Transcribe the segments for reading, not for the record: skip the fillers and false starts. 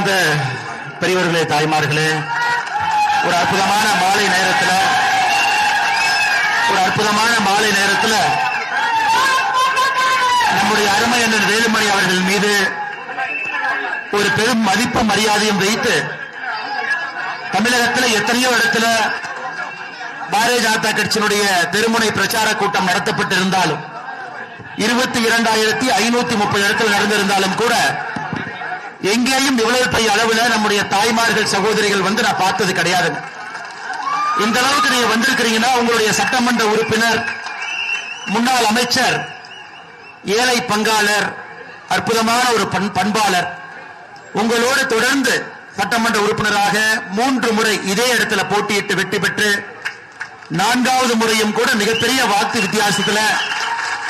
அன்பார்ந்த பெரியவர்களே, தாய்மார்களே, ஒரு அற்புதமான மாலை நேரத்தில் நம்முடைய அருமை அண்ணன் வேலுமணி அவர்கள் மீது ஒரு பெரும் மதிப்பு மரியாதையும் வைத்து தமிழகத்தில் எத்தனையோ இடத்துல பாரதிய ஜனதா கட்சியினுடைய தெருமுனை பிரச்சார கூட்டம் நடத்தப்பட்டிருந்தாலும் 22,530 இடத்தில் நடந்திருந்தாலும் கூட எங்கேயும் இவ்வளவு பெரிய அளவில் நம்முடைய தாய்மார்கள் சகோதரிகள் வந்து நான் பார்த்தது கிடையாது. இந்த அளவுக்கு நீங்க வந்திருக்கிறீங்கன்னா உங்களுடைய சட்டமன்ற உறுப்பினர், முன்னாள் அமைச்சர், ஏழை பங்காளர், அற்புதமான ஒரு பண்பாளர் உங்களோடு தொடர்ந்து சட்டமன்ற உறுப்பினராக 3 முறை இதே இடத்துல போட்டியிட்டு வெற்றி பெற்று 4வது முறையும் கூட மிகப்பெரிய வாக்கு வித்தியாசத்தில்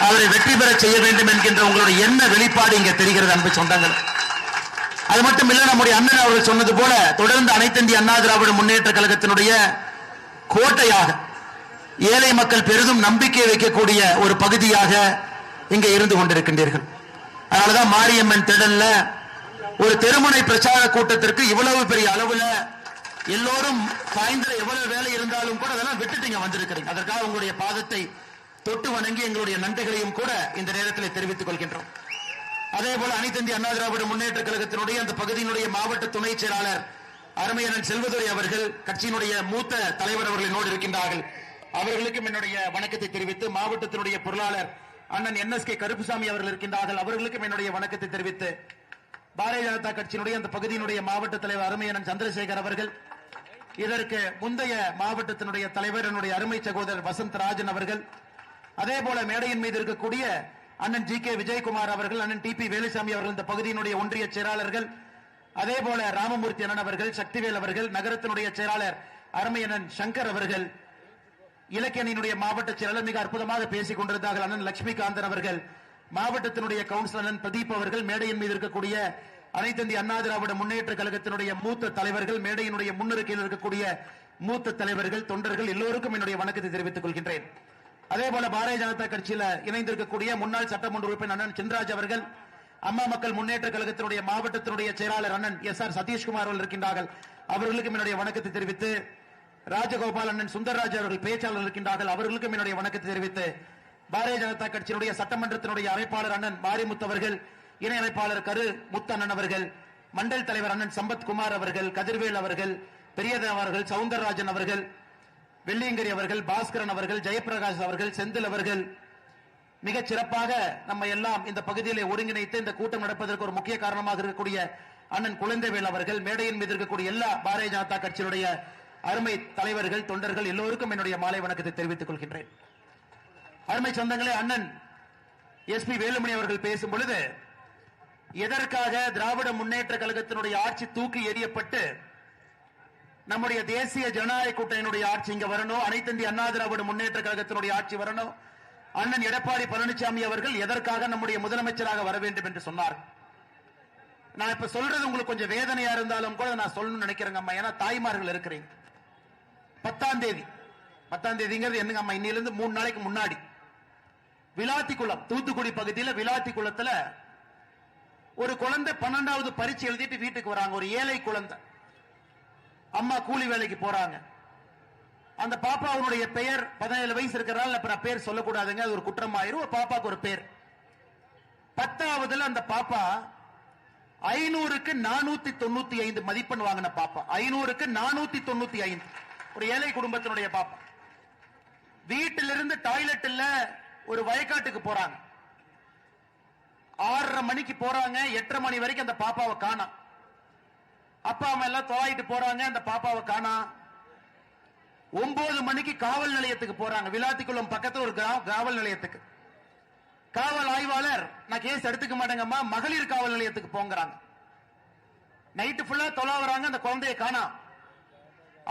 அவரை வெற்றி பெற செய்ய வேண்டும் என்கின்ற உங்களுடைய எண்ண வெளிப்பாடு இங்க தெரிகிறது அன்பு சொந்தங்கள். அது மட்டும் இல்ல, நம்முடைய அண்ணன் அவர்கள் சொன்னது போல தொடர்ந்து அனைத்து இந்திய அண்ணா திராவிட முன்னேற்ற கழகத்தினுடைய கோட்டையாக ஏழை மக்கள் பெரிதும் நம்பிக்கை வைக்கக்கூடிய ஒரு பகுதியாக இங்க இருந்து கொண்டிருக்கின்றீர்கள். அதனாலதான் மாரியம்மன் திடல்ல ஒரு தெருமுனை பிரச்சார கூட்டத்திற்கு இவ்வளவு பெரிய அளவுல எல்லோரும் சாயந்தரம் எவ்வளவு வேலை இருந்தாலும் கூட அதெல்லாம் விட்டுட்டு வந்திருக்கிறீங்க. அதற்காக உங்களுடைய பாதத்தை தொட்டு வணங்கி எங்களுடைய நன்றிகளையும் கூட இந்த நேரத்தில் தெரிவித்துக் கொள்கின்றோம். அதே போல அனைத்து இந்திய அண்ணா திராவிட முன்னேற்ற கழகத்தினுடைய அந்த பகுதியினுடைய மாவட்ட துணை செயலாளர் அருமையண்ணன் செல்வதுரை அவர்கள், கட்சியினுடைய மூத்த தலைவர் அவர்கள் என்னோடு இருக்கின்றார்கள். அவர்களுக்கும் என்னுடைய வணக்கத்தை தெரிவித்து, மாவட்டத்தினுடைய பொருளாளர் அண்ணன் NSK கருப்புசாமி அவர்கள் இருக்கின்றார்கள். அவர்களுக்கும் என்னுடைய வணக்கத்தை தெரிவித்து, பாரதிய ஜனதா கட்சியினுடைய அந்த பகுதியினுடைய மாவட்ட தலைவர் அருமையண்ணன் சந்திரசேகர் அவர்கள், இதற்கு முந்தைய மாவட்டத்தினுடைய தலைவர் என்னுடைய அருமை சகோதரர் வசந்த் ராஜன் அவர்கள், அதே போல மேடையின் மீது இருக்கக்கூடிய அண்ணன் GK விஜயகுமார் அவர்கள், அண்ணன் TP வேலுசாமி அவர்கள், இந்த பகுதியினுடைய ஒன்றிய செயலாளர்கள், அதே போல ராமமூர்த்தி அண்ணன் அவர்கள், சக்திவேல் அவர்கள், நகரத்தினுடைய செயலாளர் அருமையண்ணன் சங்கர் அவர்கள், இலக்கியனினுடைய மாவட்ட செயலாளர் மிக அற்புதமாக பேசிக் கொண்டிருந்தார்கள் அண்ணன் லட்சுமிகாந்தன் அவர்கள், மாவட்டத்தினுடைய கவுன்சிலர் அண்ணன் பிரதீப் அவர்கள், மேடையின் மீது இருக்கக்கூடிய அனைத்து இந்திய அண்ணா திராவிட முன்னேற்ற கழகத்தினுடைய மூத்த தலைவர்கள், மேடையினுடைய முன்னிருக்கையில் இருக்கக்கூடிய மூத்த தலைவர்கள், தொண்டர்கள் எல்லோருக்கும் என்னுடைய வணக்கத்தை தெரிவித்துக் கொள்கின்றேன். அதே போல பாரதிய ஜனதா கட்சியில் இணைந்திருக்கக்கூடிய முன்னாள் சட்டமன்ற உறுப்பினர் அண்ணன் சின்ராஜ் அவர்கள், அம்மா மக்கள் முன்னேற்ற கழகத்தினுடைய மாவட்டத்தினுடைய செயலாளர் அண்ணன் SR சதீஷ்குமார் அவர்கள் இருக்கின்றார்கள். அவர்களுக்கும் என்னுடைய வணக்கத்தை தெரிவித்து, ராஜகோபால் அண்ணன் சுந்தரராஜ் அவர்கள் பேச்சாளர் இருக்கின்றார்கள். அவர்களுக்கும் என்னுடைய வணக்கத்தை தெரிவித்து, பாரதிய ஜனதா கட்சியினுடைய சட்டமன்றத்தினுடைய அமைப்பாளர் அண்ணன் மாரிமுத்து அவர்கள், இணை அமைப்பாளர் கரு முத்தண்ணன் அவர்கள், மண்டல் தலைவர் அண்ணன் சம்பத் குமார் அவர்கள், கதிர்வேல் அவர்கள், பெரியதன் அவர்கள், சவுந்தரராஜன் அவர்கள், வெள்ளியங்கரி அவர்கள், பாஸ்கரன் அவர்கள், ஜெயபிரகாஷ் அவர்கள், செந்தில் அவர்கள் மிகச் சிறப்பாக நம்ம எல்லாம் இந்த பகுதியிலே ஒருங்கிணைத்து இந்த கூட்டம் நடப்பதற்கு ஒரு முக்கிய காரணமாக இருக்கக்கூடிய அண்ணன் குழந்தைவேல் அவர்கள், மேடையின் மீது இருக்கக்கூடிய எல்லா பாரதிய ஜனதா கட்சியினுடைய அருமை தலைவர்கள், தொண்டர்கள் எல்லோருக்கும் என்னுடைய மாலை வணக்கத்தை தெரிவித்துக் கொள்கின்றேன். அருமை சொந்தங்களே, அண்ணன் SP வேலுமணி அவர்கள் பேசும் பொழுது எதற்காக திராவிட முன்னேற்ற கழகத்தினுடைய ஆட்சி தூக்கி எறியப்பட்டு நம்முடைய தேசிய ஜனநாயக கூட்டணியினுடைய ஆட்சி இங்க வரணும், அனைத்து இந்திய அண்ணா திராவிட முன்னேற்ற கழகத்தினுடைய ஆட்சி வரணும், அண்ணன் எடப்பாடி பழனிசாமி அவர்கள் எதற்காக நம்முடைய முதலமைச்சராக வர வேண்டும் என்று சொன்னார். நான் இப்ப சொல்றது உங்களுக்கு கொஞ்சம் வேதனையா இருந்தாலும் கூட நான் சொல்லணும்னு நினைக்கிறேங்க அம்மா. ஏன்னா தாய்மார்கள் இருக்கிறீங்க. 10ஆம் தேதிங்கிறது என்னங்க அம்மா, இன்னிலிருந்து 3 நாளைக்கு முன்னாடி விளாத்திக்குளம், தூத்துக்குடி பகுதியில் விளாத்திக்குளத்துல ஒரு குழந்தை 12வது பரீட்சை எழுதிட்டு வீட்டுக்கு வராங்க. ஒரு ஏழை குழந்தை. அம்மா கூலி வேலைக்கு போறாங்க. அந்த பாப்பாவுடைய பெயர் 17 வயசு இருக்கிறாள். அப்புறம் பேர் சொல்லக்கூடாதுங்க, அது ஒரு குற்றமாயிரும். பாப்பாக்கு ஒரு பேர். 10வதுல அந்த பாப்பா 500க்கு 495 மதிப்பெண் வாங்கின பாப்பா. 500க்கு 495. ஒரு ஏழை குடும்பத்தினுடைய பாப்பா. வீட்டிலிருந்து டாய்லெட் இல்ல, ஒரு வயக்காட்டுக்கு போறாங்க. 6:30 மணிக்கு போறாங்க. 8:30 மணி வரைக்கும் அந்த பாப்பாவை காணோம். அப்பா அம்மா எல்லாம் தொலைட்டு போறாங்க, அந்த பாப்பாவை காணோம். 9 மணிக்கு காவல் நிலையத்துக்கு போறாங்க. விளாத்திக்குளம் பக்கத்துல ஒரு காவல் நிலையத்துக்கு. காவல் ஆய்வாளர், நான் கேஸ் எடுத்துக்க மாட்டேங்கம்மா, மகளிர் காவல் நிலையத்துக்கு போங்கிறாங்க. நைட்டு ஃபுல்லா தொலைவறாங்க, அந்த குழந்தையை காணோம்.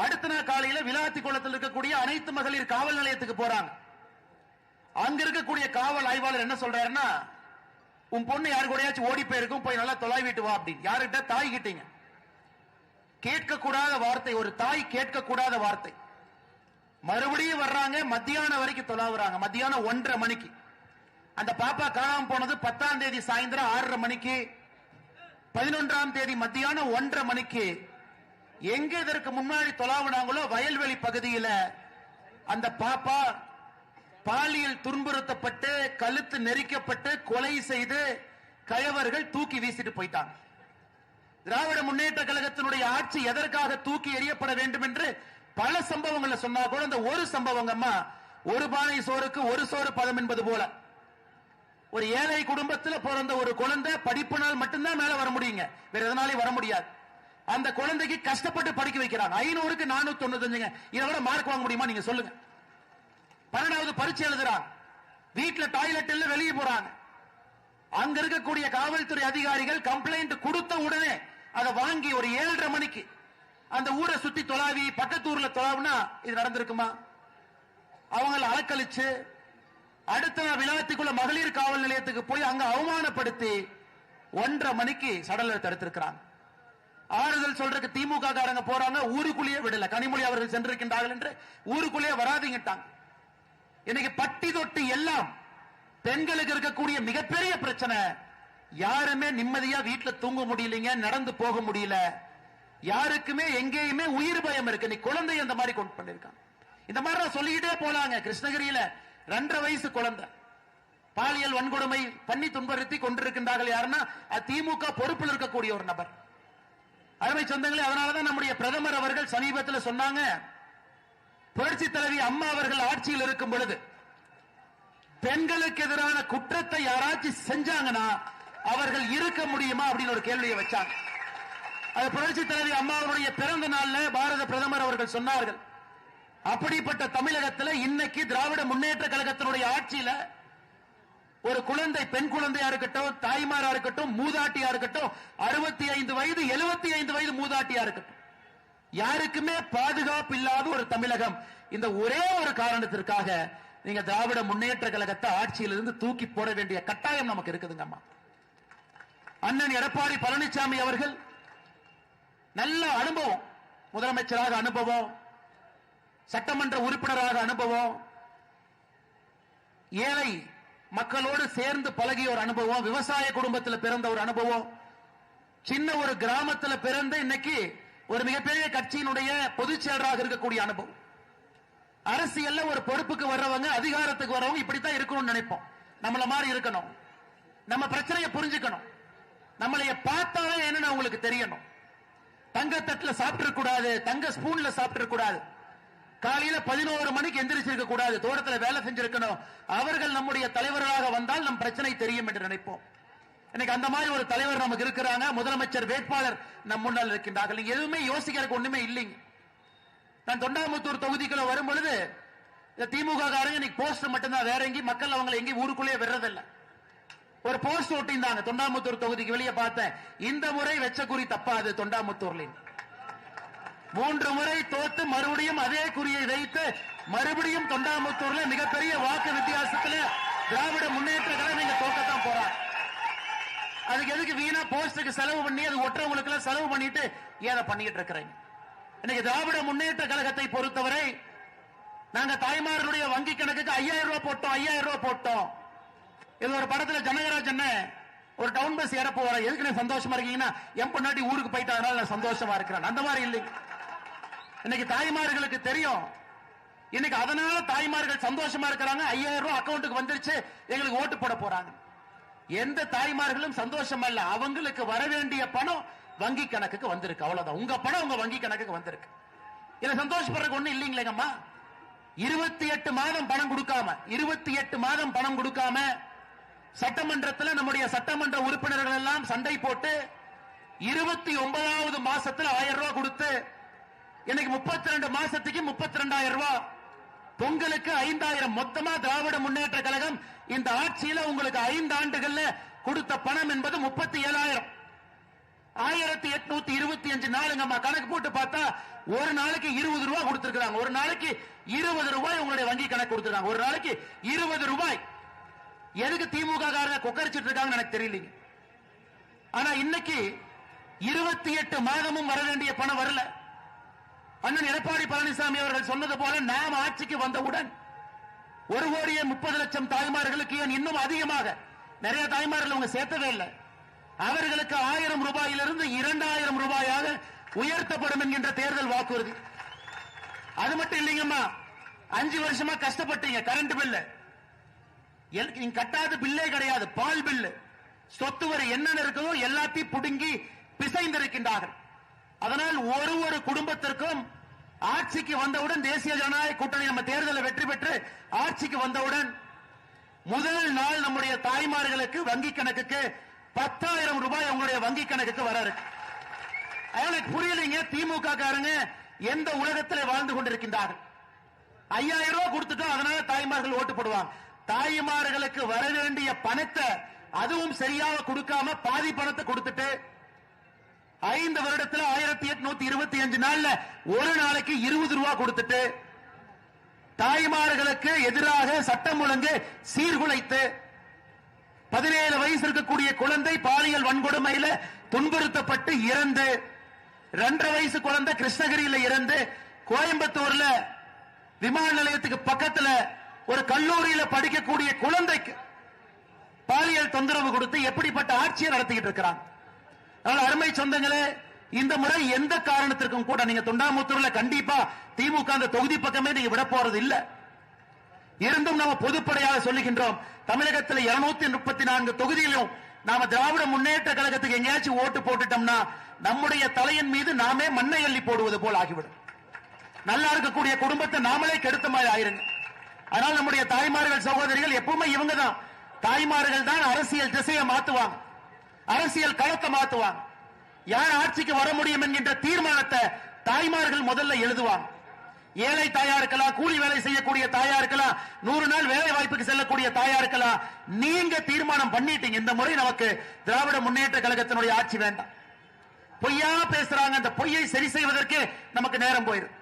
அடுத்த நாள் காலையில விளாத்திக்குளத்தில் இருக்கக்கூடிய அனைத்து மகளிர் காவல் நிலையத்துக்கு போறாங்க. அங்க இருக்கக்கூடிய காவல் ஆய்வாளர் என்ன சொல்றாருன்னா, உன் பொண்ணு யாரு கூடயாச்சும் ஓடி போயிருக்கும், போய் நல்லா தொலைவிட்டு வா அப்படின்னு. யாருகிட்ட? தாய் கிட்டீங்க. கேட்கக்கூடாத வார்த்தை, ஒரு தாய் கேட்கக்கூடாத வார்த்தை. மறுபடியும் வர்றாங்க, மத்தியானம் வரைக்கும் தொலைவுறாங்க. மத்தியானம் 1:30 மணிக்கு அந்த பாப்பா காணாம போனது 10ஆம் தேதி சாயந்தரம் 6:30 மணிக்கு 11ஆம் தேதி மத்தியானம் 1:30 மணிக்கு எங்க இதற்கு முன்னாடி தொலாவுனாங்களோ வயல்வெளி பகுதியில் அந்த பாப்பா பாலியல் துன்புறுத்தப்பட்டு கழுத்து நெரிக்கப்பட்டு கொலை செய்து கயவர்கள் தூக்கி வீசிட்டு போயிட்டாங்க. திராவிட முன்னேற்ற கழகத்தினுடைய ஆட்சி எதற்காக தூக்கி எறியப்பட வேண்டும் என்று பல சம்பவங்களை சொன்னா கூட அந்த ஒரு சம்பவங்கம்மா, ஒரு பானை சோறுக்கு ஒரு சோறு பதம் என்பது போல, ஒரு ஏழை குடும்பத்தில் பிறந்த ஒரு குழந்தை படிப்பினால் மட்டும்தான் மேல வர முடியுங்க, வேற எதனாலே வர முடியாது. அந்த குழந்தைக்கு கஷ்டப்பட்டு படிக்க வைக்கிறாங்க. 500க்கு 495, இதை விட மார்க் வாங்க முடியுமா நீங்க சொல்லுங்க? 12வது பரீட்சை எழுதுறாங்க, வீட்டுல டாய்லெட் இல்ல, வெளியே போறாங்க. அங்க இருக்கக்கூடிய காவல்துறை அதிகாரிகள் கம்ப்ளைண்ட் கொடுத்த உடனே அதை வாங்கி ஒரு 7:30 மணிக்கு அந்த ஊரை சுத்தி தொலாவி பக்கத்து ஊர்ல தொலாவுனா இது நடந்திருக்குமா? அவங்களை அலக்கழிச்சு அடுத்த விழாத்துக்குள்ள மகளிர் காவல் நிலையத்துக்கு போய் அங்க அவமானப்படுத்தி 1:30 மணிக்கு சடலை தடுத்திருக்கிறாங்க. ஆறுதல் சொல்றதுக்கு திமுக காரங்க போறாங்க, ஊருக்குள்ளேயே விடல. கனிமொழி அவர்கள் சென்றிருக்கின்றார்கள் என்று ஊருக்குள்ளேயே வராதிங்கிட்டாங்க. இன்னைக்கு பட்டி தொட்டி எல்லாம் பெண்களுக்கு இருக்கக்கூடிய மிகப்பெரிய பிரச்சனை, யாருமே நிம்மதியா வீட்டுல தூங்க முடியலங்க, நடந்து போக முடியல, யாருக்குமே எங்கேயுமே உயிர் பயம் இருக்கு. நீ குழந்தை அந்த மாதிரி கொண்டு பண்ணிருக்காங்க. இந்த மாதிரி சொல்லிக்கிட்டே போலாங்க. கிருஷ்ணகிரியில 2.5 வயசு குழந்தை பாலியல் வன்கொடுமை பண்ணி துன்புறுத்தி கொண்டிருக்கின்றார்கள். யாருன்னா திமுக பொறுப்பில் இருக்கக்கூடிய ஒரு நபர். அருமை சொந்தங்களே, அதனாலதான் நம்முடைய பிரதமர் அவர்கள் சமீபத்தில் சொன்னாங்க, புரட்சி தலைவி அம்மா அவர்கள் ஆட்சியில் இருக்கும் பொழுது பெண்களுக்கு எதிரான குற்றத்தை யாராச்சும் செஞ்சாங்கன்னா அவர்கள் இருக்க முடியுமா அப்படின்னு ஒரு கேள்வியை வச்சாங்க. அது புரட்சி தலைவி அம்மாவுடைய பிறந்த நாள்ல பாரத பிரதமர் அவர்கள் சொன்னார்கள். அப்படிப்பட்ட தமிழகத்தில் இன்னைக்கு திராவிட முன்னேற்ற கழகத்தினுடைய ஆட்சியில ஒரு குழந்தை, பெண் குழந்தையா இருக்கட்டும், தாய்மாரா இருக்கட்டும், மூதாட்டியா இருக்கட்டும், 65 வயது 75 வயது மூதாட்டியா இருக்கட்டும், யாருக்குமே பாதுகாப்பு இல்லாத ஒரு தமிழகம். இந்த ஒரே ஒரு காரணத்திற்காக நீங்க திராவிட முன்னேற்ற கழகத்தை ஆட்சியிலிருந்து தூக்கி போட வேண்டிய கட்டாயம் நமக்கு இருக்குதுங்க. அம்மா அண்ணன் எடப்பாடி பழனிசாமி அவர்கள் நல்ல அனுபவம், முதலமைச்சராக அனுபவம், சட்டமன்ற உறுப்பினராக அனுபவம், ஏழை மக்களோடு சேர்ந்து பழகிய ஒரு அனுபவம், விவசாய குடும்பத்தில் பிறந்த ஒரு அனுபவம், சின்ன ஒரு கிராமத்தில் பிறந்த இன்னைக்கு ஒரு மிகப்பெரிய கட்சியினுடைய பொதுச் செயலராக இருக்கக்கூடிய அனுபவம். அரசியல்ல ஒரு பொறுப்புக்கு வர்றவங்க, அதிகாரத்துக்கு வர்றவங்க இப்படித்தான் இருக்கணும்னு நினைப்போம். நம்மள மாதிரி இருக்கணும், நம்ம பிரச்சனையை புரிஞ்சுக்கணும், நம்மளைய பார்த்தாலே என்னன்னு அவங்களுக்கு தெரியணும். தங்க தட்டுல சாப்பிட்டு கூடாது, தங்க ஸ்பூன்ல சாப்பிட்டு கூடாது, காலையில 11 மணிக்கு எந்திரிச்சிருக்க கூடாது, தோட்டத்தில் வேலை செஞ்சிருக்கணும். அவர்கள் நம்முடைய தலைவர்களாக வந்தால் நம் பிரச்சனை தெரியும் என்று நினைப்போம். இன்னைக்கு அந்த மாதிரி ஒரு தலைவர் நமக்கு இருக்கிறாங்க. முதலமைச்சர் வேட்பாளர் நம் முன்னால் இருக்கின்றார்கள். நீங்க எதுவுமே யோசிக்கிறதுக்கு ஒண்ணுமே இல்லைங்க. நான் தொண்டாமுத்தூர் தொகுதிக்குள்ள வரும் பொழுது திமுக காரங்க இன்னைக்கு போஸ்டர் மட்டும்தான், வேற எங்கேயும் மக்கள் அவங்களை எங்கேயும் ஊருக்குள்ளேயே விடுறதில்ல. ஒரு போஸ்ட் ஒட்டிந்தாங்க தொண்டாமுத்தூர் தொகுதிக்கு வெளியே பார்த்தேன், இந்த முறை வெச்ச குறி தப்பாது தொண்டாமுத்தூர்ல 3 முறை தோத்து மறுபடியும் அதே குறியை வைத்து மறுபடியும் தொண்டாமுத்தூர்ல மிகப்பெரிய வாக்கு வித்தியாசத்தில் திராவிட முன்னேற்ற கழகம் நீங்க தோக்கத்தான் போறாங்க. அதுக்கு எதுக்கு வீணா போஸ்டுக்கு செலவு பண்ணி அது ஒற்றவங்களுக்கு எல்லாம் செலவு பண்ணிட்டு ஏதை பண்ணிட்டு இருக்கிறீங்க? இன்னைக்கு திராவிட முன்னேற்ற கழகத்தை பொறுத்தவரை நாங்க தாய்மார்களுடைய வங்கி கணக்குக்கு 5000 ரூபாய் போட்டோம், 5000 ரூபாய் போட்டோம். இது ஒரு படத்துல ஜனகராஜ் என்ன ஒரு டவுன் பஸ் ஏற போற, எதுக்கு நீங்க சந்தோஷமா இருக்கீங்கன்னா என் பொண்டாட்டி ஊருக்கு போயிட்டு அதனால நான் சந்தோஷமா இருக்கிறேன். அந்த மாதிரி இல்லை. இன்னைக்கு தாய்மார்களுக்கு தெரியும், இன்னைக்கு அதனால தாய்மார்கள் சந்தோஷமா இருக்கிறாங்க. 5000 ரூபாய் அக்கௌண்ட்டுக்கு வந்துருச்சு, எங்களுக்கு ஓட்டு போட போறாங்க. எந்த தாய்மார்களும் சந்தோஷம் அல்ல, அவங்களுக்கு வர வேண்டிய பணம் வங்கி கணக்குக்கு வந்திருக்கு, அவ்வளவுதான். உங்க பணம் உங்க வங்கி கணக்குக்கு வந்திருக்கு. இதுல சந்தோஷப்படுறதுக்கு ஒண்ணு இல்லைங்களேங்கம்மா. 28 மாதம் பணம் கொடுக்காம 28 மாதம் பணம் கொடுக்காம சட்டமன்றத்தில் நம்முடைய சட்டமன்ற உறுப்பினர்கள் எல்லாம் சண்டை போட்டு 29வது மாசத்துல 1000 ரூபாய் கொடுத்து இன்னைக்கு 32 மாசத்துக்கு 32,000 ரூபாய், பொங்கலுக்கு 5000, மொத்தமா திராவிட முன்னேற்ற கழகம் இந்த ஆட்சியில உங்களுக்கு 5 ஆண்டுகள்ல கொடுத்த பணம் என்பது 37,000. 1825 நாளுங்கம்மா. கணக்கு போட்டு பார்த்தா ஒரு நாளைக்கு 20 ரூபாய் கொடுத்திருக்காங்க. ஒரு நாளைக்கு 20 ரூபாய் உங்களுடைய வங்கி கணக்கு கொடுத்திருக்காங்க. ஒரு நாளைக்கு 20 ரூபாய். எதுக்கு திமுக காரங்க கொக்கரிச்சிட்டு இருக்காங்கன்னு எனக்கு தெரியலீங்க. ஆனா இன்னைக்கு 28 மாதமும் வர வேண்டிய பணம் வரல. அண்ணன் எடப்பாடி பழனிசாமி அவர்கள் சொன்னது போல நாம் ஆட்சிக்கு வந்தவுடன் 1,30,30,00,000 தாய்மார்களுக்கு ஏன் இன்னும் அதிகமாக, நிறைய தாய்மார்கள் அவங்க சேர்த்தவே இல்லை, அவர்களுக்கு 1000 ரூபாயிலிருந்து 2000 ரூபாயாக உயர்த்தப்படும் என்கின்ற தேர்தல் வாக்குறுதி. அது மட்டும் இல்லைங்கம்மா, 5 வருஷமா கஷ்டப்பட்டீங்க. கரண்ட் பில்லு நீங்க கட்டாத பில்லே கிடையாது. பால் பில்லு, சொத்து வரி என்னென்ன இருக்கோ எல்லாத்தையும் புடுங்கி பிசைந்திருக்கின்றார்கள். அதனால் ஒரு குடும்பத்திற்கும் ஆட்சிக்கு வந்தவுடன் தேசிய ஜனநாயக கூட்டணி நம்ம தேர்தலில் வெற்றி பெற்று ஆட்சிக்கு வந்தவுடன் முதல் நாள் நம்முடைய தாய்மார்களுக்கு வங்கி கணக்குக்கு 10,000 ரூபாய் உங்களுடைய வங்கி கணக்குக்கு வர இருக்கு. எனக்கு புரியலைங்க, திமுக காரங்க எந்த உலகத்தில் வாழ்ந்து கொண்டிருக்கின்றார்கள்? 5000 ரூபாய் கொடுத்துட்டோம், அதனால தாய்மார்கள் ஓட்டு போடுவாங்க. தாய்மார்களுக்கு வர வேண்டிய பணத்தை அதுவும் சரியாக கொடுக்காம பாதி பணத்தை கொடுத்துட்டு 5 வருடத்தில் 1825 நாள்ல ஒரு நாளைக்கு 20 ரூபாய் கொடுத்துட்டு தாய்மார்களுக்கு எதிராக சட்டம் ஒழுங்கு சீர்குலைத்து 17 வயசு இருக்கக்கூடிய குழந்தை பாலியல் வன்கொடுமையில துன்புறுத்தப்பட்டு இறந்து, 2.5 வயசு குழந்தை கிருஷ்ணகிரியில இறந்து, கோயம்புத்தூர்ல விமான நிலையத்துக்கு பக்கத்துல ஒரு கல்லூரியில படிக்கக்கூடிய குழந்தைக்கு பாலியல் தொந்தரவு கொடுத்து எப்படிப்பட்ட ஆட்சியை நடத்திக்கிட்டு இருக்கிறாங்க. அருமை சொந்தங்களே, இந்த முறை எந்த காரணத்திற்கும் கூட நீங்க தொண்டாமுத்தூர்ல கண்டிப்பா திமுக அந்த தொகுதி பக்கமே நீங்க விட போறது இல்ல. இருந்தும் நம்ம பொதுப்படையாக சொல்லுகின்றோம், தமிழகத்தில் 234 தொகுதியிலும் நாம திராவிட முன்னேற்ற கழகத்துக்கு எங்கேயாச்சும் ஓட்டு போட்டுட்டோம்னா நம்முடைய தலையின் மீது நாமே மண்ணை அள்ளி போடுவது போல் ஆகிவிடும். நல்லா இருக்கக்கூடிய குடும்பத்தை நாமளே கெடுத்த மாதிரி ஆயிருங்க. அதனால் நம்முடைய தாய்மார்கள் சகோதரிகள் எப்பவுமே இவங்க தான், தாய்மார்கள் தான் அரசியல் திசையை மாத்துவாங்க, அரசியல் களத்தை மாத்துவாங்க. யார் ஆட்சிக்கு வர முடியும் என்கின்ற தீர்மானத்தை தாய்மார்கள் முதல்ல எழுதுவாங்க. ஏழை தாயா இருக்கலாம், கூலி வேலை செய்யக்கூடிய தாயா இருக்கலாம், 100 நாள் வேலை வாய்ப்புக்கு செல்லக்கூடிய தாயா இருக்கலாம். நீங்க தீர்மானம் பண்ணிட்டீங்க, இந்த முறை நமக்கு திராவிட முன்னேற்ற கழகத்தினுடைய ஆட்சி வேண்டாம். பொய்யா பேசுறாங்க, அந்த பொய்யை சரி செய்வதற்கு நமக்கு நேரம் போயிடும்.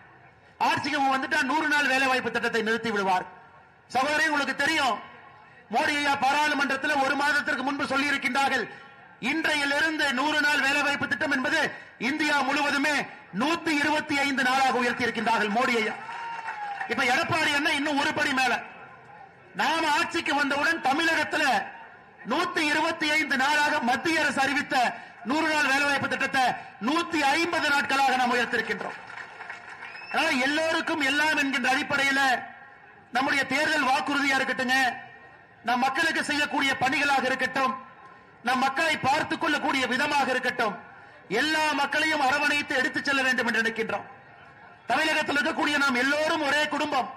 ஆட்சிக்கு வந்துட்டா 100 நாள் வேலை வாய்ப்பு திட்டத்தை நிறுத்தி விடுவார். சகோதரி, உங்களுக்கு தெரியும், மோடி ஐயா பாராளுமன்றத்தில் 1 மாதத்திற்கு முன்பு சொல்லி இருக்கின்றார்கள், இன்றையிலிருந்து 100 நாள் வேலை வாய்ப்பு திட்டம் என்பது இந்தியா முழுவதுமே 125 நாளாக உயர்த்தி இருக்கின்றார்கள் மோடி ஐயா. இப்ப எடப்பாடி என்ன இன்னும் ஒரு படி மேல. நாம ஆட்சிக்கு வந்தவுடன் தமிழகத்தில் 125 நாளாக மத்திய அரசு அறிவித்த 100 நாள் வேலை வாய்ப்பு திட்டத்தை 150 நாட்களாக நாம் உயர்த்திருக்கின்றோம். எல்லோருக்கும் எல்லாம் என்கின்ற அடிப்படையில் நம்முடைய தேர்தல் வாக்குறுதியா இருக்கட்டுங்க, நம் மக்களுக்கு செய்யக்கூடிய பணிகளாக இருக்கட்டும், நம் மக்களை பார்த்துக் கொள்ளக்கூடிய விதமாக இருக்கட்டும், எல்லா மக்களையும் அரவணைத்து எடுத்துச் செல்ல வேண்டும் என்று நினைக்கின்றோம். தமிழகத்தில் இருக்கக்கூடிய நாம் எல்லோரும் ஒரே குடும்பம்.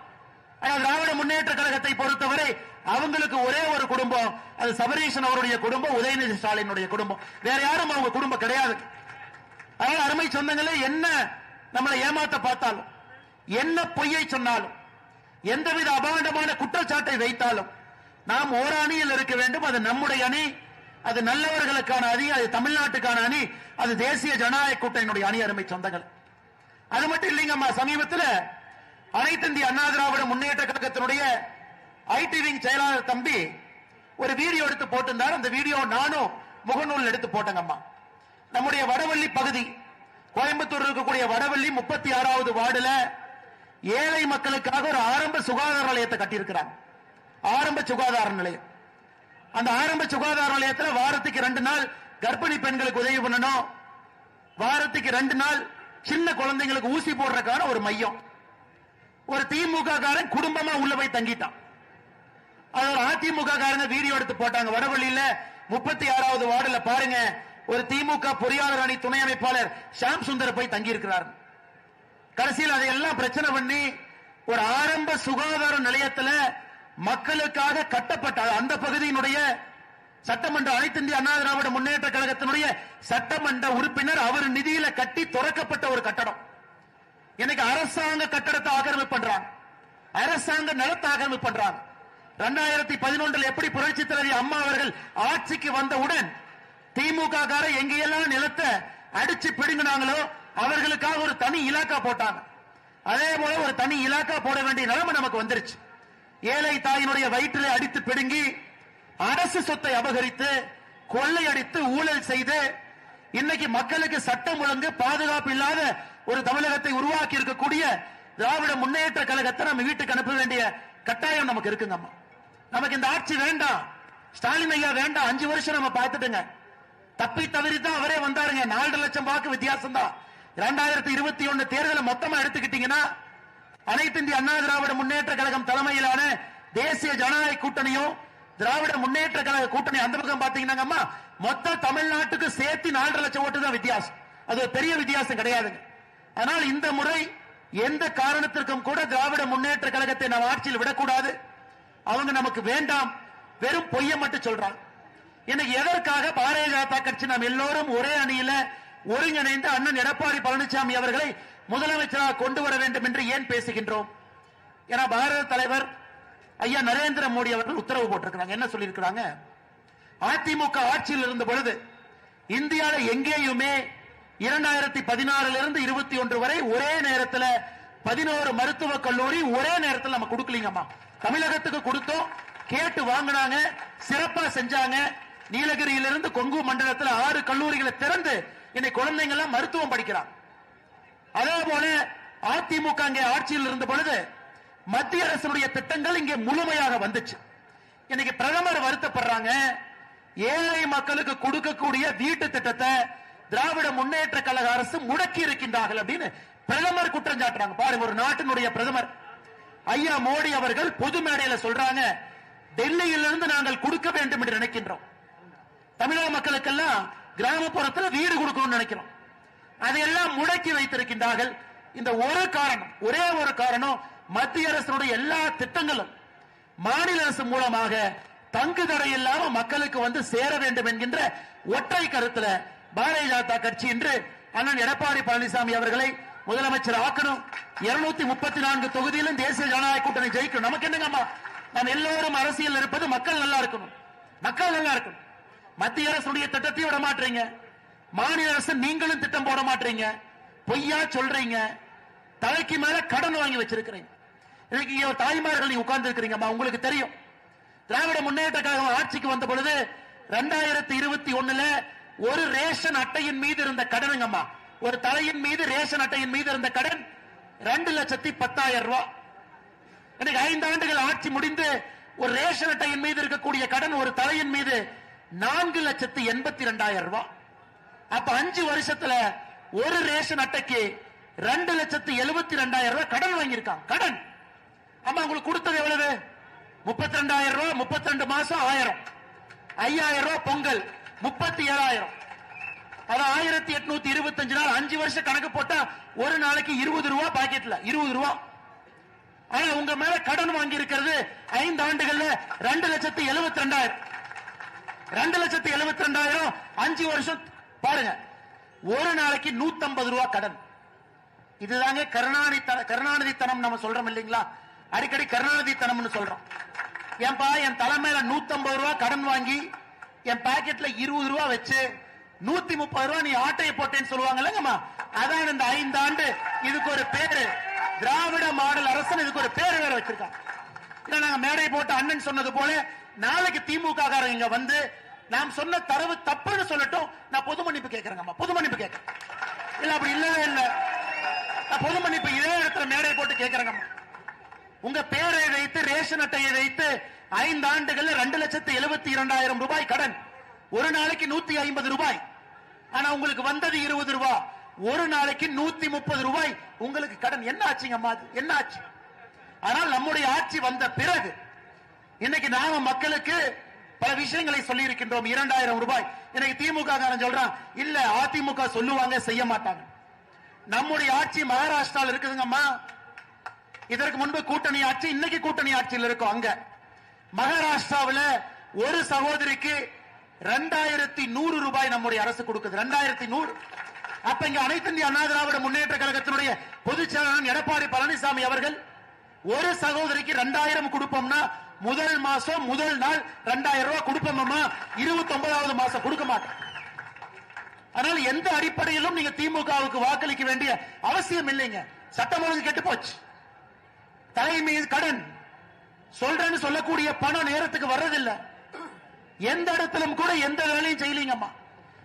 திராவிட முன்னேற்ற கழகத்தை பொறுத்தவரை அவங்களுக்கு ஒரே ஒரு குடும்பம், அது சபரீஷன் அவருடைய குடும்பம், உதயநிதி ஸ்டாலினுடைய குடும்பம். வேற யாரும் அவங்க குடும்பம் கிடையாது. அதனால அருமை சொந்தங்களே, என்ன நம்மளை ஏமாத்த பார்த்தாலும், என்ன பொய்யை சொன்னாலும், எந்தவித அபாண்டமான குற்றச்சாட்டை வைத்தாலும் நாம் ஓர் அணியில் இருக்க வேண்டும். அது நம்முடைய அணி, அது நல்லவர்களுக்கான அணி, அது தமிழ்நாட்டுக்கான அணி, அது தேசிய ஜனநாயக கூட்டணியினுடைய அணி. அருமை சொந்தங்கள், அது மட்டும் இல்லைங்கம்மா, சமீபத்தில் அனைத்து இந்திய அண்ணா திராவிட முன்னேற்ற கழகத்தினுடைய ஐடி விங் செயலாளர் தம்பி ஒரு வீடியோ எடுத்து போட்டிருந்தார். அந்த வீடியோ நானும் முகநூல் எடுத்து போட்டேங்கம்மா. நம்முடைய வடவள்ளி பகுதி, கோயம்புத்தூர் இருக்கக்கூடிய வடவள்ளி 36வது வார்டுல ஏழை மக்களுக்காக ஒரு ஆரம்ப சுகாதார நிலையத்தை கட்டியிருக்கிறாங்க. ஆரம்ப சுகாதார நிலையம். அந்த ஆரம்ப சுகாதார நிலையத்தில் வாரத்துக்கு 2 நாள் கர்ப்பிணி பெண்களுக்கு உதவி பண்ணணும், வாரத்துக்கு 2 நாள் சின்ன குழந்தைங்களுக்கு ஊசி போடுறதுக்கான ஒரு மையம். ஒரு திமுக காரன் குடும்பமா உள்ள போய் தங்கிட்டான். அது ஒரு அதிமுக காரங்க வீடியோ எடுத்து போட்டாங்க. வடவள்ளியில 36வது வார்டுல பாருங்க, ஒரு திமுக பொறியாளர் அணி துணை அமைப்பாளர் ஷாம் சுந்தர் போய் தங்கி இருக்கிறார். கடைசியில் அதையெல்லாம் பிரச்சனை பண்ணி ஒரு ஆரம்ப சுகாதார நிலையத்தில் மக்களுக்காக கட்டப்பட்ட அந்த பகுதியினுடைய சட்டமன்ற அனைத்து இந்திய அண்ணா திராவிட முன்னேற்ற கழகத்தினுடைய சட்டமன்ற உறுப்பினர் அவர் நிதியில கட்டி திறக்கப்பட்ட ஒரு கட்டடம். இன்னைக்கு அரசாங்க கட்டடத்தை ஆக்கிரமிப்பு பண்றாங்க, அரசாங்க நிலத்தை ஆக்கிரமிப்பு பண்றாங்க. 2011 எப்படி புரட்சி தலைவி அம்மா அவர்கள் ஆட்சிக்கு வந்தவுடன் திமுக கார எங்கெல்லாம் நிலத்தை அடிச்சு பிடுங்கினாங்களோ அவர்களுக்காக ஒரு தனி இலாக்கா போட்டாங்க. அதே போல ஒரு தனி இலாக்கா போட வேண்டிய நிலைமை நமக்கு வந்துருச்சு. ஏழை தாயினுடைய வயிற்றிலே அடித்து பிடுங்கி அரசு சொத்தை அபகரித்து கொள்ளையடித்து ஊழல் செய்து இன்னைக்கு மக்களுக்கு சட்டம் ஒழுங்கு பாதுகாப்பு இல்லாத ஒரு தமிழகத்தை உருவாக்கி இருக்கக்கூடிய திராவிட முன்னேற்ற கழகத்தை நம்ம வீட்டுக்கு அனுப்ப வேண்டிய கட்டாயம் நமக்கு இருக்குங்கம்மா. நமக்கு இந்த ஆட்சி வேண்டாம், ஸ்டாலின் ஐயா வேண்டாம். 5 வருஷம் நம்ம பார்த்துட்டுங்க. தப்பி தவறி தான் அவரே வந்தாருங்க. 4 லட்சம் வாக்கு வித்தியாசம் தான். 2021 தேர்தலை மொத்தமா எடுத்துக்கிட்டீங்கன்னா அனைத்து இந்திய அண்ணா திராவிட முன்னேற்ற கழகம் தலைமையிலான தேசிய ஜனநாயக கூட்டணியும் திராவிட முன்னேற்ற கழக கூட்டணி அந்த பக்கம் பாத்தீங்கன்னா மொத்த தமிழ்நாட்டுக்கு சேர்த்து 4 லட்சம் ஓட்டு தான் வித்தியாசம். அது ஒரு பெரிய வித்தியாசம் கிடையாதுங்க. ஆனால் இந்த முறை எந்த காரணத்திற்கும் கூட திராவிட முன்னேற்ற கழகத்தை நாம் ஆட்சியில் விடக்கூடாது. அவங்க நமக்கு வேண்டாம், வெறும் பொய்ய மட்டும் சொல்றாங்க. இன்னைக்கு எதற்காக பாரதிய ஜனதா கட்சி நாம் எல்லோரும் ஒரே அணியில ஒருங்கிணைந்து அண்ணன் எடப்பாடி பழனிசாமி அவர்களை முதலமைச்சராக கொண்டு வர வேண்டும் என்று ஏன் பேசுகின்றோம்? ஏன்னா பாரத தலைவர் ஐயா நரேந்திர மோடி அவர்கள் உத்தரவு போட்டிருக்கிறாங்க. என்ன சொல்லியிருக்கிறாங்க? அதிமுக ஆட்சியில் இருந்த பொழுது இந்தியாவில் எங்கேயுமே 2016 இருந்து 21 வரை ஒரே நேரத்தில் 11 மருத்துவக் கல்லூரி ஒரே நேரத்தில் நம்ம கொடுக்கலீங்கம்மா. தமிழகத்துக்கு கொடுத்தோம், கேட்டு வாங்கினாங்க, சிறப்பா செஞ்சாங்க. நீலகிரியிலிருந்து கொங்கு மண்டலத்தில் 6 கல்லூரிகளை திறந்து இன்னைக்கு குழந்தைங்க எல்லாம் மருத்துவம் படிக்கிறாங்க. அதே போல அதிமுக அங்கே ஆட்சியில் இருந்த பொழுது மத்திய அரசுடைய திட்டங்கள் இங்கே முழுமையாக வந்துச்சு. இன்னைக்கு பிரதமர் வருத்தப்படுறாங்க, ஏழை மக்களுக்கு கொடுக்கக்கூடிய வீட்டு திட்டத்தை திராவிட முன்னேற்ற கழக அரசு முடக்கி இருக்கின்றார்கள் அப்படின்னு பிரதமர் குற்றம் சாட்டுறாங்க. பாருங்க, ஒரு நாட்டினுடைய பிரதமர் ஐயா மோடி அவர்கள் பொது மேடையில் சொல்றாங்க, டெல்லியிலிருந்து நாங்கள் கொடுக்க வேண்டும் என்று நினைக்கின்றோம். தமிழக மக்களுக்கெல்லாம் கிராமப்புறத்தில் வீடு கொடுக்கணும்னு நினைக்கிறோம். அதையெல்லாம் முடக்கி வைத்திருக்கின்றார்கள். இந்த ஒரு காரணம், ஒரே ஒரு காரணம், மத்திய அரசுடைய எல்லா திட்டங்களும் மாநில அரசு மூலமாக தங்கு தடை இல்லாம மக்களுக்கு வந்து சேர வேண்டும் என்கின்ற ஒற்றை கருத்துல பாரதிய ஜனதா கட்சி இன்று அண்ணன் எடப்பாடி பழனிசாமி அவர்களை முதலமைச்சர் ஆக்கணும். 234 தொகுதியிலும் தேசிய ஜனநாயக கூட்டணி ஜெயிக்கணும். நமக்கு என்னங்கம்மா, நாம் எல்லோரும் அரசியல் இருப்பது மக்கள் நல்லா இருக்கணும், மக்கள் நல்லா இருக்கணும். மத்திய அரசுடைய திட்டத்தையும் விட மாட்டீங்க, மாநில அரசு நீங்களும் திட்டம் போட மாட்டீங்க, பொய்யா சொல்றீங்க, தலைக்கு மேல கடன் வாங்கி வச்சிருக்கிறீங்க. இன்னைக்கு தாய்மார்கள் நீங்க உட்கார்ந்து இருக்கிறீங்கம்மா, உங்களுக்கு தெரியும் திராவிட முன்னேற்ற கழகம் ஆட்சிக்கு வந்த பொழுது 2021 ஒரு ரேஷன் அட்டையின் மீது இருந்த கடனுங்கம்மா, ஒரு தலையின் மீது ரேஷன் அட்டையின் மீது இருந்த கடன் 2,10,000 ரூபாய். இன்னைக்கு 5 ஆண்டுகள் ஆட்சி முடிந்து ஒரு ரேஷன் அட்டையின் மீது இருக்கக்கூடிய கடன் ஒரு தலையின் மீது 4,82,000 ரூபாய். அப்ப 5 வருஷத்துல ஒரு ரேஷன் அட்டைக்கு 2,72,000 ரூபாய் கடன் வாங்கியிருக்காங்க. கடன் அம்மா உங்களுக்கு கொடுத்தது எவ்வளவு? 32,000 ரூபாய், 32 மாசம் 1000, 5,000 ரூபாய் பொங்கல், 37,000. அது 1,825 நாள், 5 வருஷம் கணக்கு போட்டா ஒரு நாளைக்கு 20 ரூபாய் பாக்கெட்ல 20 ரூபாய். ஆனா உங்க மேல கடன் வாங்கி இருக்கிறது 5 ஆண்டுகள்ல 2,72,000. 2,72,000 5 வருஷம் பாருங்க, ஒரு நாளைக்கு 150 ரூபாய் கடன். இதுதாங்க கருணாநிதி தனம் நம்ம சொல்றோம் இல்லைங்களா? அடிக்கடி கருணாநிதி தனம்னு சொல்றோம். ஏன்பா என் தலைமையில 150 ரூபாய் கடன் வாங்கி என் பாக்கெட்ல 20 ரூபாய் வச்சு 130 ரூபாய் நீ ஆட்டையை போட்டேன்னு சொல்லுவாங்கல்லங்கம்மா, அதான் இந்த 5 ஆண்டு. இதுக்கு ஒரு பேரு திராவிட மாடல் அரசு, இதுக்கு ஒரு பேரு வேற வச்சிருக்காங்க. நாங்க மேடை போட்டு அண்ணன் சொன்னது போல நாளைக்கு திமுக காரங்க இங்க வந்து நாம் சொன்ன தரவு தப்புன்னு சொல்லட்டும், நான் பொது மன்னிப்பு கேட்கிறேங்கம்மா, பொது மன்னிப்பு கேட்கிறேன். இல்ல அப்படி இல்லவே இல்ல, நான் பொது மன்னிப்பு இதே இடத்துல மேடை போட்டு கேட்கிறேங்கம்மா. உங்க பேரை வைத்து ரேஷன் அட்டையை வைத்து 5 ஆண்டுகள் 2,72,000 ரூபாய் கடன், ஒரு நாளைக்கு 150 ரூபாய். ஆனா உங்களுக்கு வந்தது 20 ரூபாய், ஒரு நாளைக்கு 130 ரூபாய் உங்களுக்கு கடன். என்ன ஆச்சுங்கம்மா, என்ன ஆச்சு? ஆனால் நம்முடைய ஆட்சி வந்த பிறகு இன்னைக்கு நாம மக்களுக்கு பல விஷயங்களை சொல்லி இருக்கின்றோம். 2,000 ரூபாய். இன்னைக்கு திமுக காரன் சொல்றான், இல்ல அதிமுக சொல்லுவாங்க செய்ய மாட்டாங்க. நம்முடைய ஆட்சி மகாராஷ்டிராவில் இருக்குதுங்கம்மா. இதற்கு முன்பு கூட்டணி ஆட்சி, இன்னைக்கு கூட்டணி ஆட்சியில் இருக்கும். அங்க மகாராஷ்டிராவில் ஒரு சகோதரிக்கு 2,100 ரூபாய் நம்முடைய அரசு கொடுக்குது. 2,100. அப்ப இங்க அனைத்து இந்திய அண்ணா திராவிட முன்னேற்ற கழகத்தினுடைய பொதுச் செயலாளர் எடப்பாடி பழனிசாமி அவர்கள் ஒரு சகோதரிக்கு 2,000 கொடுப்போம்னா முதல் மாசம் முதல் நாள் 2,000 ரூபாய் கொடுப்போம்மா, 29வது மாசம் கொடுக்க மாட்டோம். அதனால எந்த அடிப்படையிலும் நீங்க திமுகவுக்கு வாக்களிக்க வேண்டிய அவசியம் இல்லைங்க. சட்டம் ஒழுங்கு கெட்டு போச்சு. தலை மீது கடன் சொல்றேன்னு சொல்லக்கூடிய பணம் நேரத்துக்கு வர்றதில்லை. எந்த இடத்திலும் கூட எந்த வேலையும் செய்யலீங்கம்மா.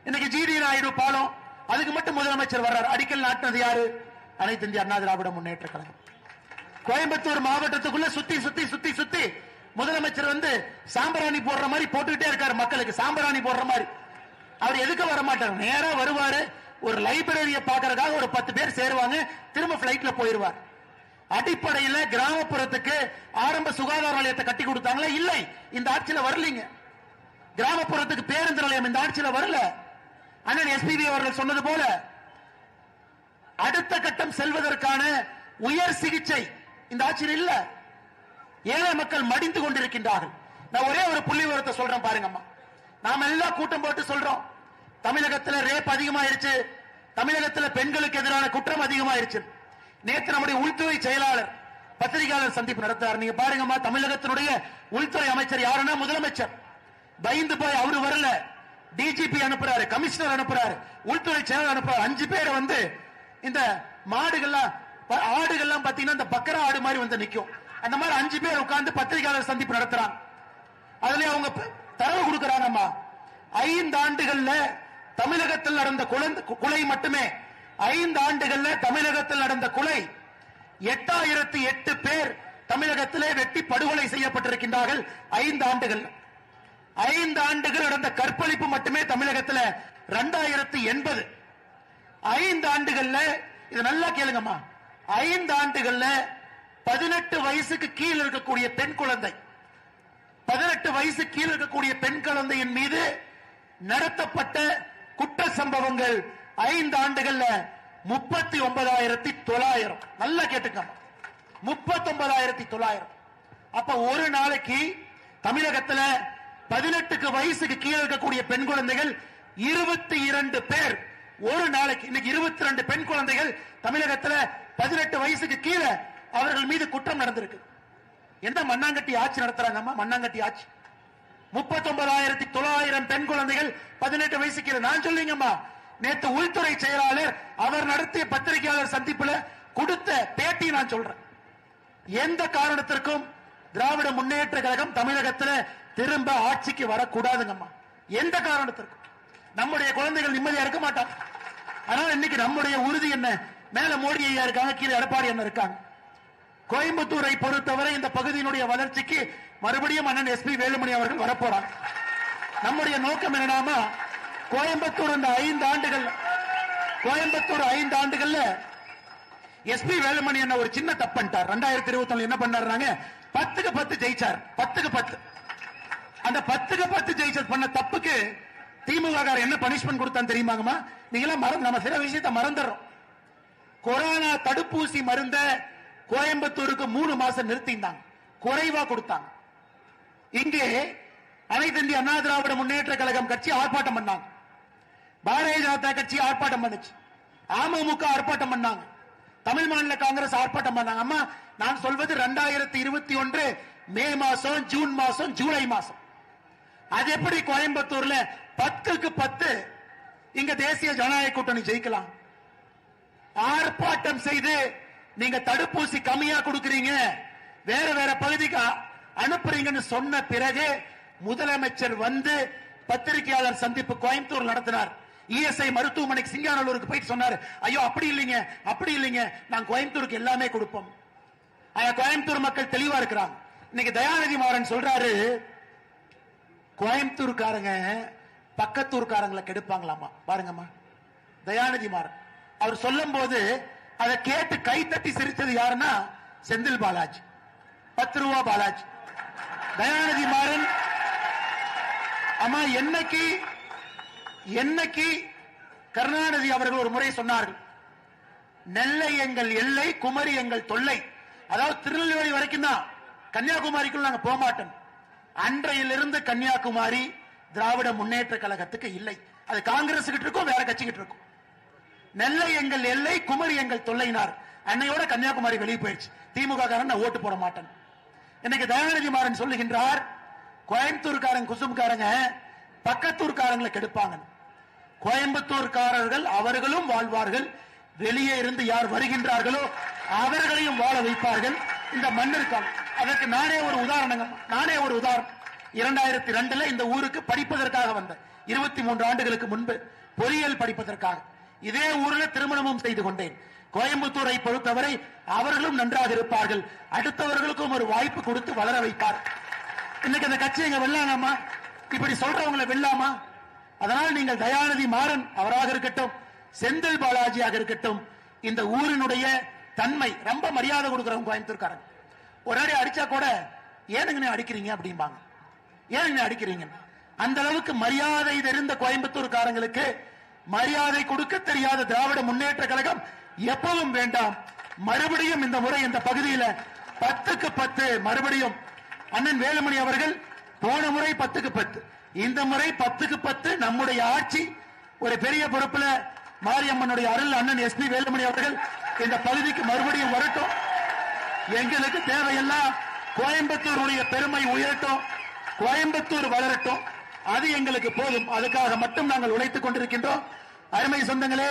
இன்னைக்கு ஜிடி நாயுடு பாலம், அதுக்கு மட்டும் முதலமைச்சர் வர்றாரு. அடிக்கல் நாட்டினது யாரு? அனைத்து இந்திய அண்ணா திராவிட முன்னேற்ற கழகம். கோயம்புத்தூர் மாவட்டத்துக்குள்ள சுத்தி சுத்தி சுத்தி சுத்தி முதலமைச்சர் வந்து சாம்பிராணி போடுற மாதிரி போட்டுக்கிட்டே இருக்காரு. மக்களுக்கு சாம்பிராணி போடுற மாதிரி அவர் எதுக்கு வர மாட்டார், நேரா வருவாரு. ஒரு லைப்ரரியை பார்க்கறதுக்காக ஒரு 10 பேர் சேருவாங்க, திரும்ப பிளைட்ல போயிருவார். அடிப்படையில் கிராமப்புறத்துக்கு ஆரம்ப சுகாதார நிலையத்தை கட்டி கொடுத்தாங்களா? இல்லை, இந்த ஆட்சியில வரலீங்க. கிராமப்புறத்துக்கு பேருந்து நிலையம் இந்த ஆட்சியில வரல. அண்ணன் எஸ்பிபி அவர்கள் சொன்னது போல அடுத்த கட்டம் செல்வதற்கான உயர் சிகிச்சை இந்த ஆட்சியில் இல்ல. ஏழை மக்கள் மடிந்து கொண்டிருக்கின்றார்கள். நான் ஒரே ஒரு புள்ளி விவரத்தை சொல்றேன் பாருங்கம்மா. நாம எல்லாம் கூட்டம் போட்டு சொல்றோம், தமிழகத்தில் ரேப் அதிகமாயிருச்சு, தமிழகத்தில் பெண்களுக்கு எதிரான குற்றம் அதிகமாயிருச்சு. நேற்று நம்முடைய உள்துறை செயலாளர் பத்திரிகையாளர் சந்திப்பு நடத்தார். நீங்க பாருங்கம்மா, தமிழகத்தினுடைய உள்துறை அமைச்சர் யாருன்னா முதலமைச்சர். பயந்து போய் அவரு வரல, டிஜிபி அனுப்புறாரு, கமிஷனர் அனுப்புறாரு, உள்துறை செயலாளர் அனுப்புறாரு. 5 பேரை வந்து இந்த மாடுகள்லாம் ஆடுகள்லாம் பாத்தீங்கன்னா இந்த பக்கரா ஆடு மாதிரி வந்து நிக்கும். அந்த மாதிரி 5 பேர் உட்கார்ந்து பத்திரிகையாளர் சந்திப்பு நடத்துறாங்க. அதுல அவங்க தரவு கொடுக்கறாங்கம்மா. 5 ஆண்டுகள்ல தமிழகத்தில் நடந்த கொலை மட்டுமே 5 ஆண்டுகள்ல தமிழகத்தில் நடந்த கொலை 8008 பேர் தமிழகத்திலே வெட்டி படுகொலை செய்யப்பட்டிருக்கின்றார்கள். 5 ஆண்டுகள் 5 ஆண்டுகள் நடந்த கற்பழிப்பு மட்டுமே தமிழகத்தில் 2080. 5 ஆண்டுகள்ல இது நல்லா கேளுங்கம்மா, 5 ஆண்டுகள்ல 18 வயசுக்கு கீழ் இருக்கக்கூடிய பெண் குழந்தை, 18 வயசு கீழ் இருக்கக்கூடிய பெண் குழந்தையின் மீது நடத்தப்பட்ட குற்ற சம்பவங்கள் 5 ஆண்டுகள்ல 39,900. நல்லா கேட்டுக்கம்மா, 39,900. அப்ப ஒரு நாளைக்கு தமிழகத்தில் 18 வயசுக்கு கீழே இருக்கக்கூடிய பெண் குழந்தைகள் 22 பேர் ஒரு நாளைக்கு. இன்னைக்கு 22 பெண் குழந்தைகள் தமிழகத்தில் 18 வயசுக்கு கீழே அவர்கள் மீது குற்றம் நடந்திருக்கு. எந்த மண்ணாங்கட்டி ஆட்சி நடத்துறாங்கம்மா? மண்ணாங்கட்டி ஆட்சி. 39,900 பெண் குழந்தைகள் 18 வயசு கீழே. நான் சொல்லிங்கம்மா, நேற்று உள்துறை செயலாளர் அவர் நடத்திய பத்திரிகையாளர் சந்திப்புல கொடுத்த பேட்டி நான் சொல்றேன். எந்த காரணத்திற்கும் திராவிட முன்னேற்ற கழகம் தமிழகத்தில் திரும்ப ஆட்சிக்கு வரக்கூடாதுங்கம்மா. எந்த காரணத்திற்கும் நம்முடைய குழந்தைகள் நிம்மதியா இருக்க மாட்டாங்க. அதனால இன்னைக்கு நம்முடைய உறுதி என்ன? மேல மோடி ஐயா இருக்காங்க, கீழே எடப்பாடி அண்ணன் இருக்காங்க. கோயம்புத்தூரை பொறுத்தவரை இந்த பகுதியினுடைய வளர்ச்சிக்கு மறுபடியும் அண்ணன் எஸ்பி வேலுமணி அவர்கள் வரப்போறாங்க. நம்முடைய நோக்கம் என்னன்னா, கோயம்புத்தூர் இந்த 5 ஆண்டுகள், கோயம்புத்தூர் 5 ஆண்டுகள்ல எஸ்பி வேலுமணி என்ன ஒரு சின்ன தப்பு பண்ணிட்டார். 2021 என்ன பண்ணாருனாங்க, 10க்கு 10 ஜெயிச்சார். 10க்கு 10. அந்த 10க்கு 10 ஜெயிச்சது பண்ண தப்புக்கு திமுக என்ன பனிஷ்மெண்ட் கொடுத்தான்னு தெரியுமாங்கம்மா? நீங்களாம் நம்ம சில விஷயத்தை மறந்துடுறோம். கொரோனா தடுப்பூசி மருந்த கோயம்புத்தூருக்கு 3 மாசம் நிறுத்தினாங்க, குறைவா கொடுத்தாங்க. இங்கே அனைத்து இந்திய அண்ணா திராவிட முன்னேற்ற கழகம் கட்சி ஆர்ப்பாட்டம் பண்ணாங்க, பாரதிய ஜனதா கட்சி ஆர்ப்பாட்டம் பண்ணுச்சு, அமமுக ஆர்ப்பாட்டம் பண்ணாங்க, தமிழ் மாநில காங்கிரஸ் ஆர்ப்பாட்டம் பண்ணாங்க. அம்மா, நான் சொல்வது 2021 மே மாசம், ஜூன் மாசம், ஜூலை மாசம். அது எப்படி கோயம்புத்தூர்ல 10க்கு 10 இங்க தேசிய ஜனநாயக கூட்டணி ஜெயிக்கலாம்? ஆர்ப்பாட்டம் செய்து நீங்க தடுப்பூசி கம்மியா கொடுக்கறீங்க, வேற வேற பகுதிக்கு அனுப்புறீங்கன்னு சொன்ன பிறகு முதலமைச்சர் வந்து பத்திரிகையாளர் சந்திப்பு கோயம்புத்தூர் நடத்தினார். இஎஸ்ஐ மருத்துவமனைக்கு சிங்கானல்லூருக்கு போயிட்டு சொன்னார், ஐயோ அப்படி இல்லைங்க, அப்படி இல்லைங்க, நான் கோயம்புத்தூருக்கு எல்லாமே கொடுப்போம். கோயம்புத்தூர் மக்கள் தெளிவா இருக்கிறாங்க. இன்னைக்கு தயாநிதி மாறன் சொல்றாரு, கோயம்புத்தூர்காரங்க பக்கத்தூர்காரங்களை கெடுப்பாங்களாமா. பாருங்கம்மா, தயாநிதி மாறன் அவர் சொல்லும் போது அதை கேட்டு கை தட்டி சிரிச்சது யாருன்னா செந்தில் பாலாஜி, 10 ரூபா பாலாஜி. தயாநிதி மாறன் அம்மா, என்னைக்கு கருணாநிதி அவர்கள் ஒரு முறை சொன்னார்கள், நெல்லை எங்கள் எல்லை, குமரி எங்கள் தொல்லை. அதாவது திருநெல்வேலி வரைக்கும் தான், கன்னியாகுமரிக்குள்ள நாங்க போக மாட்டோம். அன்றையிலிருந்து கன்னியாகுமரி திராவிட முன்னேற்ற கழகத்துக்கு இல்லை, அது காங்கிரஸ் கிட்ட இருக்கும், வேற கட்சி கிட்ட இருக்கும். நெல்லை எங்கள் எல்லை, குமரி எங்கள் தொல்லைனார். அன்னையோட கன்னியாகுமரி வெளியே போயிடுச்சு. திமுக காரன் நான் ஓட்டு போட மாட்டேன். இன்னைக்கு தயாநிதி மாறன் சொல்லுகின்றார், கோயம்புத்தூர்காரங்க குசும்காரங்க பக்கத்தூர்காரங்களை கெடுப்பாங்க. கோயம்புத்தூர்காரர்கள் அவர்களும் வாழ்வார்கள், வெளியே இருந்து யார் வருகின்றார்களோ அவர்களையும் வாழ வைப்பார்கள். இந்த மண்ணிற்கான அதற்கு நானே ஒரு உதாரணம். 2002 இந்த ஊருக்கு படிப்பதற்காக வந்த 23 ஆண்டுகளுக்கு முன்பு பொறியியல் படிப்பதற்காக இதே ஊரில் திருமணமும் செய்து கொண்டேன். கோயம்புத்தூரை பொறுத்தவரை அவர்களும் நன்றாக இருப்பார்கள், அடுத்தவர்களுக்கும் ஒரு வாய்ப்பு கொடுத்து வளர வைப்பார். இன்னைக்கு அந்த கட்சி எங்க வெல்லாமா? இப்படி சொல்றவங்களை வெல்லாமா? அதனால் நீங்கள் தயாநிதி மாறன் அவராக இருக்கட்டும், செந்தில் பாலாஜியாக இருக்கட்டும், இந்த ஊரினுடைய தன்மை ரொம்ப மரியாதை கொடுக்கிறவங்க கோயம்புத்தூர்காரங்க. ஒரு அடி அடிச்சா கூட ஏனுங்க அடிக்கிறீங்க அப்படிம்பாங்க, ஏனுங்க அடிக்கிறீங்க. அந்த அளவுக்கு மரியாதை தெரிந்த கோயம்புத்தூர்காரங்களுக்கு மரியாதை கொடுக்க தெரியாத திராவிட முன்னேற்ற கழகம் எப்பவும் வேண்டாம். மறுபடியும் இந்த முறை இந்த பகுதியில் 10க்கு 10 மறுபடியும் அண்ணன் வேலுமணி அவர்கள் போன முறை 10க்கு 10, இந்த முறை 10க்கு 10 நம்முடைய ஆட்சி. ஒரு பெரிய பொறுப்புல மாரியம்மனுடைய அருள் அண்ணன் எஸ்பி வேலுமணி அவர்கள் இந்த பகுதிக்கு மறுபடியும் வரட்டும். எங்களுக்கு தேவையெல்லாம் கோயம்புத்தூருடைய பெருமை உயரட்டும், கோயம்புத்தூர் வளரட்டும், அது எங்களுக்கு போதும். அதுக்காக மட்டும் நாங்கள் உழைத்துக் கொண்டிருக்கின்றோம். அருமை சொந்தங்களே,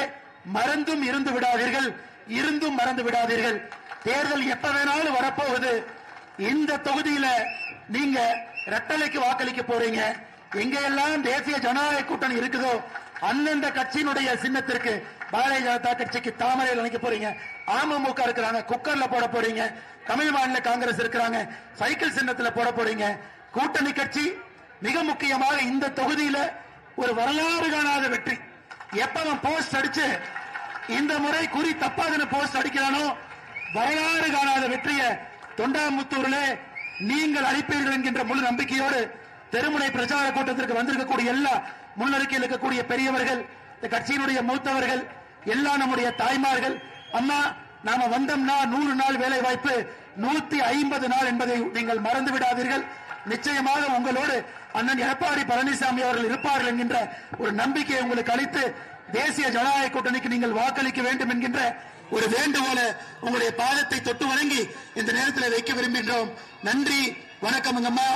மறந்தும் இருந்து விடாதீர்கள், இருந்தும் மறந்து விடாதீர்கள். தேர்தல் எப்ப வேணாலும் வரப்போகுது. இந்த தொகுதியில நீங்க ரெட்டலைக்கு வாக்களிக்க போறீங்க. எங்கெல்லாம் தேசிய ஜனநாயக கூட்டணி இருக்குதோ அந்தந்த கட்சியினுடைய சின்னத்திற்கு, பாரதிய ஜனதா கட்சிக்கு தாமரையில் நினைக்க போறீங்க, அமமுக இருக்கிறாங்க குக்கர்ல போட போறீங்க, தமிழ் மாநில காங்கிரஸ் இருக்கிறாங்க சைக்கிள் சின்னத்தில் போட போறீங்க. கூட்டணி கட்சி மிக முக்கியமாக இந்த தொகுதியில ஒரு வரலாறு காணாத வெற்றி. எப்ப போஸ்ட் அடிச்சு இந்த முறை குறி தப்பாத போஸ்ட் அடிக்கிறானோ வரலாறு காணாத வெற்றியை தொண்டாமுத்தூர்ல நீங்கள் அளிப்பீர்கள் என்கின்ற முழு நம்பிக்கையோடு தெருமுனை பிரச்சார கூட்டத்திற்கு வந்திருக்கக்கூடிய எல்லா முன்னறிக்கையில் இருக்கக்கூடிய பெரியவர்கள், இந்த கட்சியினுடைய மூத்தவர்கள், எல்லா நம்முடைய தாய்மார்கள், அம்மா நாம வந்தோம்னா 100 நாள் வேலை வாய்ப்பு 150 நாள் என்பதை நீங்கள் மறந்து விடாதீர்கள். நிச்சயமாக உங்களோடு அண்ணன் எடப்பாடி பழனிசாமி அவர்கள் இருப்பார்கள் என்கின்ற ஒரு நம்பிக்கையை உங்களுக்கு அளித்து தேசிய ஜனநாயக கூட்டணிக்கு நீங்கள் வாக்களிக்க வேண்டும் என்கின்ற ஒரு வேண்டுகோளை உங்களுடைய பாதத்தை தொட்டு வணங்கி இந்த நேரத்தில் வைக்க விரும்புகின்றோம். நன்றி, வணக்கம். அம்மா